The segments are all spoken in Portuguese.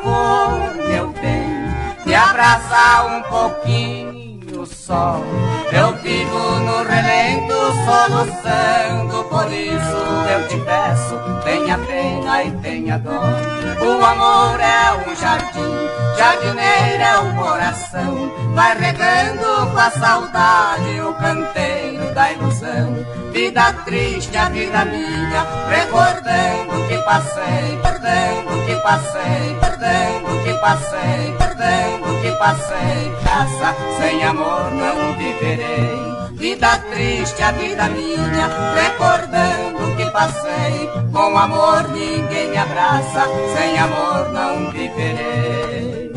favor, meu bem, me abraça um pouquinho só. Eu vivo no relento soluçando, por isso eu te peço, tenha pena e tenha dó. O amor é um jardim, jardineiro é o coração, vai regando com a saudade o canteiro da ilusão. Vida triste, a vida minha, recordando que passei, perdendo que passei, perdendo que passei, perdendo que passei. Caça, sem amor não viverei. Vida triste, a vida minha, recordando que passei. Com amor ninguém me abraça, sem amor não viverei.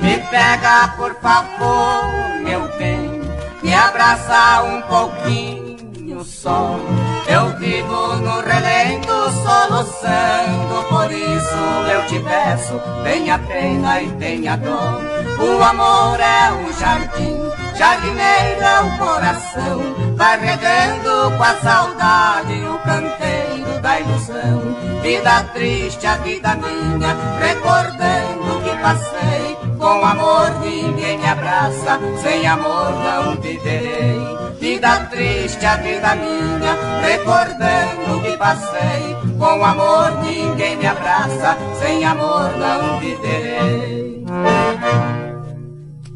Me pega, por favor, meu bem, me abraça um pouquinho só. Eu vivo no relento soluçando, por isso eu te peço, tenha pena e tenha dó. O amor é um jardim, jardineiro é o coração, vai regando com a saudade o canteiro da ilusão. Vida triste, a vida minha, recordando que passei. Com amor ninguém me abraça, sem amor não viverei. Vida triste, a vida minha, recordando que passei. Com amor ninguém me abraça, sem amor não viverei.